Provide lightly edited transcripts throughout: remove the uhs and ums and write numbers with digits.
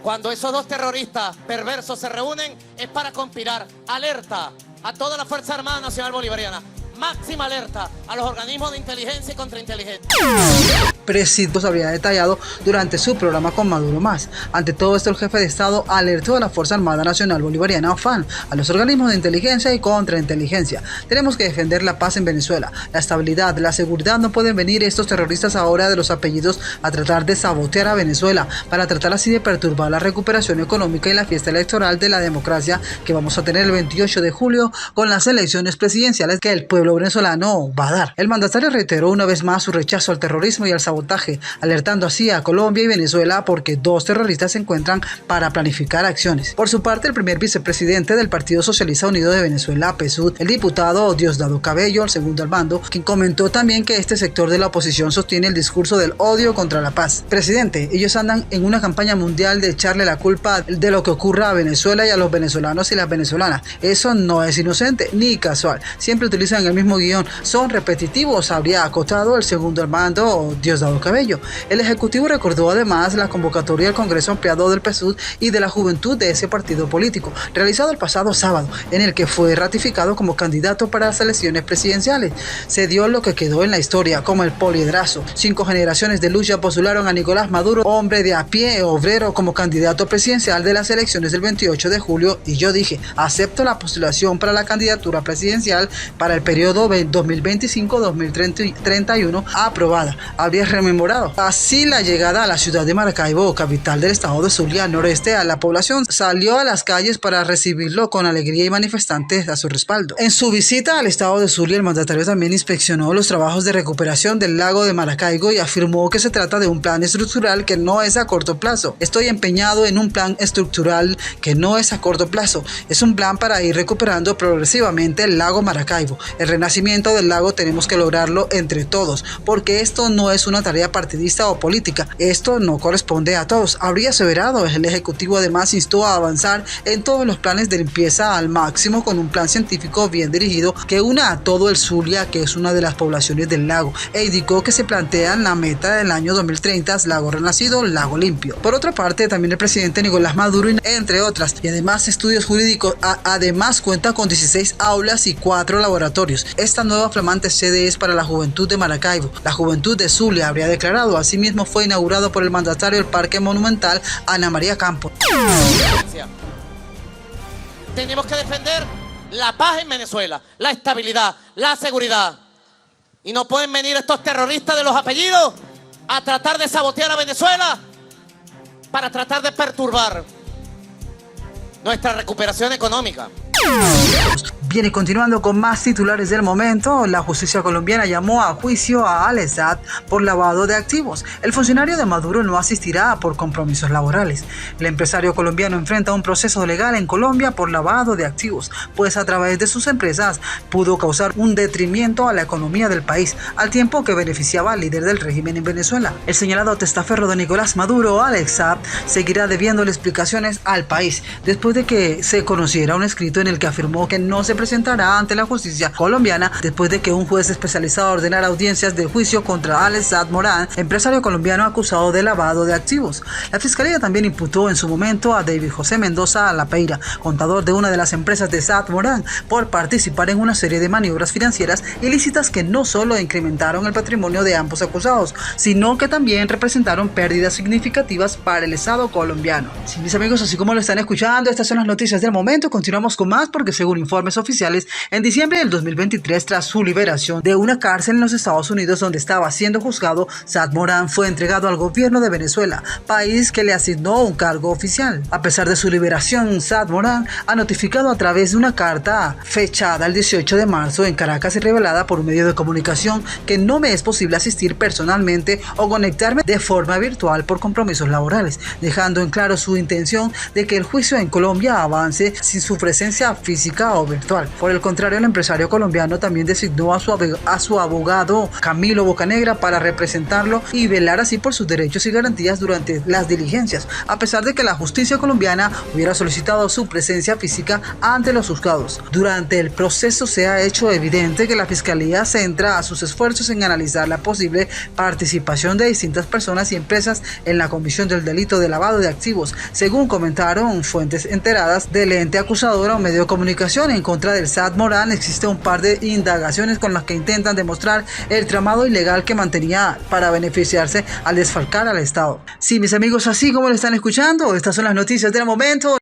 Cuando esos dos terroristas perversos se reúnen es para conspirar. Alerta a toda la Fuerza Armada Nacional Bolivariana. Máxima alerta a los organismos de inteligencia y contrainteligencia. Presidios habría detallado durante su programa con Maduro Más. Ante todo esto, el jefe de Estado alertó a la Fuerza Armada Nacional Bolivariana, FAN, a los organismos de inteligencia y contrainteligencia. Tenemos que defender la paz en Venezuela, la estabilidad, la seguridad. No pueden venir estos terroristas ahora de los apellidos a tratar de sabotear a Venezuela, para tratar así de perturbar la recuperación económica y la fiesta electoral de la democracia que vamos a tener el 28 de julio con las elecciones presidenciales que el pueblo venezolano va a dar. El mandatario reiteró una vez más su rechazo al terrorismo y al sabotaje, alertando así a Colombia y Venezuela porque dos terroristas se encuentran para planificar acciones. Por su parte, el primer vicepresidente del Partido Socialista Unido de Venezuela, PSUV, el diputado Diosdado Cabello, el segundo al mando, quien comentó también que este sector de la oposición sostiene el discurso del odio contra la paz. Presidente, ellos andan en una campaña mundial de echarle la culpa de lo que ocurra a Venezuela y a los venezolanos y las venezolanas. Eso no es inocente ni casual. Siempre utilizan el mismo guión, son repetitivos, habría acotado el segundo al mando Diosdado Cabello. El ejecutivo recordó además la convocatoria al Congreso Ampliado del PSUV y de la juventud de ese partido político, realizado el pasado sábado, en el que fue ratificado como candidato para las elecciones presidenciales. Se dio lo que quedó en la historia como el poliederazo. 5 generaciones de lucha postularon a Nicolás Maduro, hombre de a pie, obrero, como candidato presidencial de las elecciones del 28 de julio, y yo dije, acepto la postulación para la candidatura presidencial para el periodo 2025-2031 aprobada. Habría rememorado así la llegada a la ciudad de Maracaibo, capital del estado de Zulia, al noreste. A la población salió a las calles para recibirlo con alegría y manifestantes a su respaldo. En su visita al estado de Zulia, el mandatario también inspeccionó los trabajos de recuperación del lago de Maracaibo y afirmó que se trata de un plan estructural que no es a corto plazo. Estoy empeñado en un plan estructural que no es a corto plazo. Es un plan para ir recuperando progresivamente el lago Maracaibo. El renacimiento del lago tenemos que lograrlo entre todos, porque esto no es una tarea partidista o política. Esto no corresponde a todos, habría aseverado. El ejecutivo además instó a avanzar en todos los planes de limpieza al máximo con un plan científico bien dirigido que una a todo el Zulia, que es una de las poblaciones del lago, e indicó que se plantean la meta del año 2030, lago renacido, lago limpio. Por otra parte, también el presidente Nicolás Maduro, entre otras, y además estudios jurídicos, además cuenta con 16 aulas y 4 laboratorios. Esta nueva flamante sede es para la juventud de Maracaibo. La juventud de Zulia habría declarado. Asimismo fue inaugurado por el mandatario el Parque Monumental Ana María Campos. Tenemos que defender la paz en Venezuela, la estabilidad, la seguridad. Y no pueden venir estos terroristas de los apellidos a tratar de sabotear a Venezuela para tratar de perturbar nuestra recuperación económica. Bien, y continuando con más titulares del momento, la justicia colombiana llamó a juicio a Alex Saab por lavado de activos. El funcionario de Maduro no asistirá por compromisos laborales. El empresario colombiano enfrenta un proceso legal en Colombia por lavado de activos, pues a través de sus empresas pudo causar un detrimento a la economía del país, al tiempo que beneficiaba al líder del régimen en Venezuela. El señalado testaferro de Nicolás Maduro, Alex Saab, seguirá debiéndole explicaciones al país, después de que se conociera un escrito en el que afirmó que no se presentará ante la justicia colombiana después de que un juez especializado ordenara audiencias de juicio contra Alex Saab Morán, empresario colombiano acusado de lavado de activos. La fiscalía también imputó en su momento a David José Mendoza Lapeira, contador de una de las empresas de Saab Morán, por participar en una serie de maniobras financieras ilícitas que no solo incrementaron el patrimonio de ambos acusados, sino que también representaron pérdidas significativas para el Estado colombiano. Sí, mis amigos, así como lo están escuchando, estas son las noticias del momento. Continuamos con más porque según informes oficiales, en diciembre del 2023, tras su liberación de una cárcel en los Estados Unidos donde estaba siendo juzgado, Saab Morán fue entregado al gobierno de Venezuela, país que le asignó un cargo oficial. A pesar de su liberación, Saab Morán ha notificado a través de una carta fechada el 18 de marzo en Caracas y revelada por un medio de comunicación que no me es posible asistir personalmente o conectarme de forma virtual por compromisos laborales, dejando en claro su intención de que el juicio en Colombia avance sin su presencia física o virtual. actual. Por el contrario, el empresario colombiano también designó a su abogado Camilo Bocanegra para representarlo y velar así por sus derechos y garantías durante las diligencias, a pesar de que la justicia colombiana hubiera solicitado su presencia física ante los juzgados. Durante el proceso se ha hecho evidente que la Fiscalía centra sus esfuerzos en analizar la posible participación de distintas personas y empresas en la comisión del delito de lavado de activos, según comentaron fuentes enteradas del ente acusador a un medio de comunicación. En contra del SAT Morán existe un par de indagaciones con las que intentan demostrar el tramado ilegal que mantenía para beneficiarse al desfalcar al Estado. Sí, mis amigos, así como lo están escuchando, estas son las noticias del momento.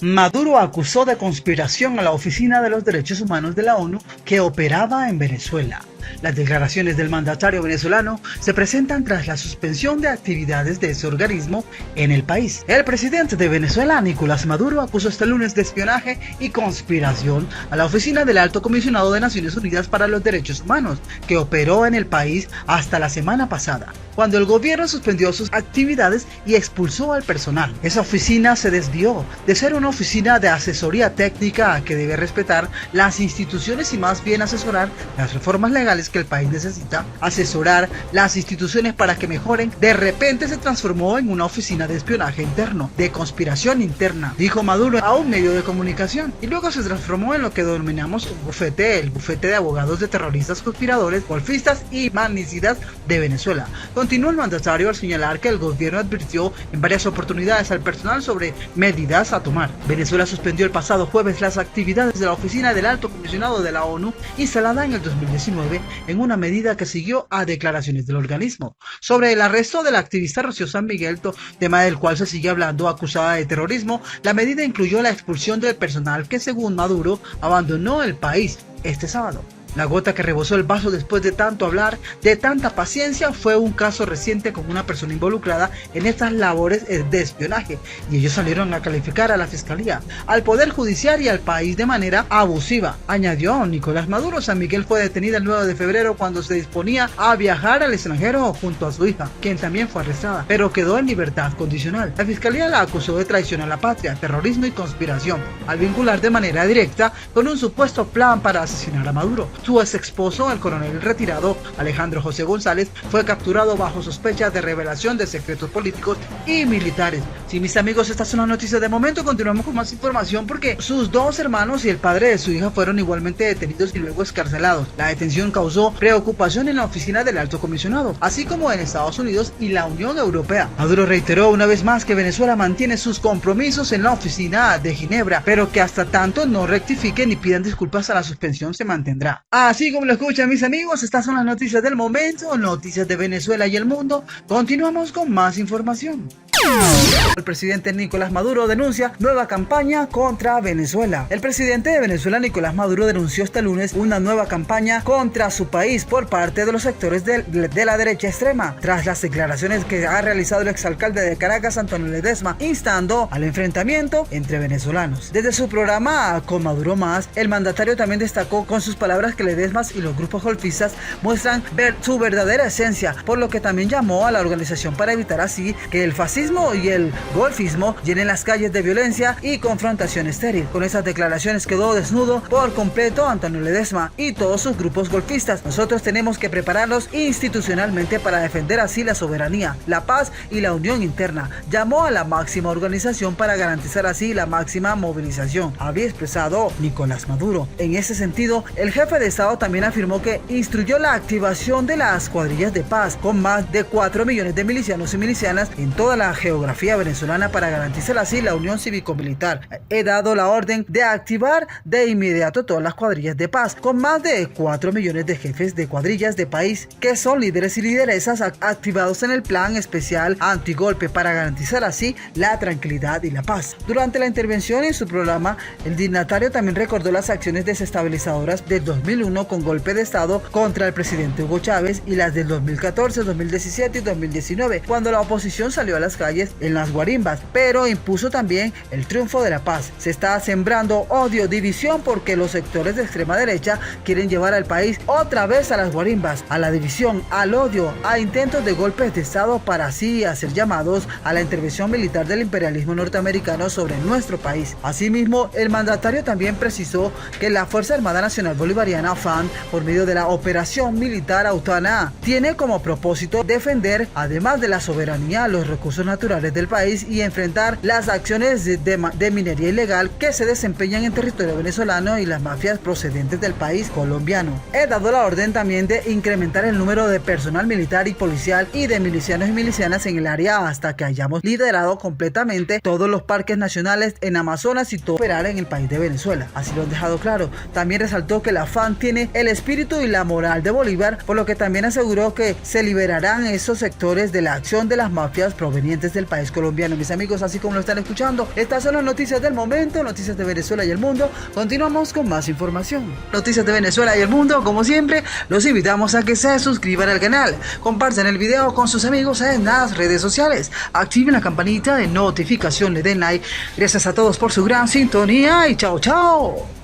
Maduro acusó de conspiración a la Oficina de los Derechos Humanos de la ONU que operaba en Venezuela. Las declaraciones del mandatario venezolano se presentan tras la suspensión de actividades de ese organismo en el país. El presidente de Venezuela, Nicolás Maduro, acusó este lunes de espionaje y conspiración a la Oficina del Alto Comisionado de Naciones Unidas para los Derechos Humanos, que operó en el país hasta la semana pasada, cuando el gobierno suspendió sus actividades y expulsó al personal. Esa oficina se desvió de ser una oficina de asesoría técnica que debe respetar las instituciones y más bien asesorar las reformas legales que el país necesita, asesorar las instituciones para que mejoren. De repente se transformó en una oficina de espionaje interno, de conspiración interna, dijo Maduro a un medio de comunicación, y luego se transformó en lo que denominamos un bufete, el bufete de abogados de terroristas, conspiradores, golpistas y magnicidas de Venezuela. Continuó el mandatario al señalar que el gobierno advirtió en varias oportunidades al personal sobre medidas a tomar. Venezuela suspendió el pasado jueves las actividades de la Oficina del Alto Comisionado de la ONU, instalada en el 2019, en una medida que siguió a declaraciones del organismo sobre el arresto de la activista Rocío San Miguel, tema del cual se sigue hablando, acusada de terrorismo. La medida incluyó la expulsión del personal que, según Maduro, abandonó el país este sábado. La gota que rebosó el vaso después de tanto hablar, de tanta paciencia, fue un caso reciente con una persona involucrada en estas labores de espionaje, y ellos salieron a calificar a la Fiscalía, al Poder Judicial y al país de manera abusiva. Añadió Nicolás Maduro. San Miguel fue detenida el 9 de febrero cuando se disponía a viajar al extranjero junto a su hija, quien también fue arrestada, pero quedó en libertad condicional. La Fiscalía la acusó de traición a la patria, terrorismo y conspiración, al vincular de manera directa con un supuesto plan para asesinar a Maduro. Su ex esposo, el coronel retirado Alejandro José González, fue capturado bajo sospecha de revelación de secretos políticos y militares. Sí, mis amigos, estas son las noticias de momento. Continuamos con más información porque sus dos hermanos y el padre de su hija fueron igualmente detenidos y luego escarcelados. La detención causó preocupación en la oficina del Alto Comisionado, así como en Estados Unidos y la Unión Europea. Maduro reiteró una vez más que Venezuela mantiene sus compromisos en la oficina de Ginebra, pero que hasta tanto no rectifiquen ni pidan disculpas a la suspensión se mantendrá. Así como lo escuchan, mis amigos, estas son las noticias del momento, noticias de Venezuela y el mundo. Continuamos con más información. El presidente Nicolás Maduro denuncia nueva campaña contra Venezuela. El presidente de Venezuela, Nicolás Maduro, denunció este lunes una nueva campaña contra su país por parte de los sectores de la derecha extrema, tras las declaraciones que ha realizado el exalcalde de Caracas, Antonio Ledesma, instando al enfrentamiento entre venezolanos. Desde su programa Con Maduro Más, el mandatario también destacó con sus palabras que Ledesma y los grupos golpistas muestran su verdadera esencia, por lo que también llamó a la organización para evitar así que el fascismo y el golfismo llenen las calles de violencia y confrontación estéril. Con esas declaraciones quedó desnudo por completo Antonio Ledesma y todos sus grupos golpistas. Nosotros tenemos que prepararnos institucionalmente para defender así la soberanía, la paz y la unión interna. Llamó a la máxima organización para garantizar así la máxima movilización, había expresado Nicolás Maduro. En ese sentido, el jefe de Estado también afirmó que instruyó la activación de las cuadrillas de paz con más de 4 millones de milicianos y milicianas en toda la geografía venezolana para garantizar así la unión cívico-militar. He dado la orden de activar de inmediato todas las cuadrillas de paz con más de 4 millones de jefes de cuadrillas de país que son líderes y lideresas activados en el plan especial antigolpe para garantizar así la tranquilidad y la paz. Durante la intervención en su programa, el dignatario también recordó las acciones desestabilizadoras del 2001 con golpe de Estado contra el presidente Hugo Chávez y las del 2014, 2017 y 2019, cuando la oposición salió a las calles en las guarimbas, pero impuso también el triunfo de la paz. Se está sembrando odio, división, porque los sectores de extrema derecha quieren llevar al país otra vez a las guarimbas, a la división, al odio, a intentos de golpes de Estado para así hacer llamados a la intervención militar del imperialismo norteamericano sobre nuestro país. Asimismo, el mandatario también precisó que la Fuerza Armada Nacional Bolivariana FARC, por medio de la operación militar Autana, tiene como propósito defender, además de la soberanía, los recursos naturales del país y enfrentar las acciones de minería ilegal que se desempeñan en territorio venezolano y las mafias procedentes del país colombiano. He dado la orden también de incrementar el número de personal militar y policial y de milicianos y milicianas en el área hasta que hayamos liderado completamente todos los parques nacionales en Amazonas y todo operar en el país de Venezuela. Así lo han dejado claro. También resaltó que la FARC tiene el espíritu y la moral de Bolívar, por lo que también aseguró que se liberarán esos sectores de la acción de las mafias provenientes del país colombiano. Mis amigos, así como lo están escuchando, estas son las noticias del momento, noticias de Venezuela y el mundo. Continuamos con más información. Noticias de Venezuela y el mundo, como siempre, los invitamos a que se suscriban al canal, compartan el video con sus amigos en las redes sociales, activen la campanita de notificación, le den like. Gracias a todos por su gran sintonía y chao chao.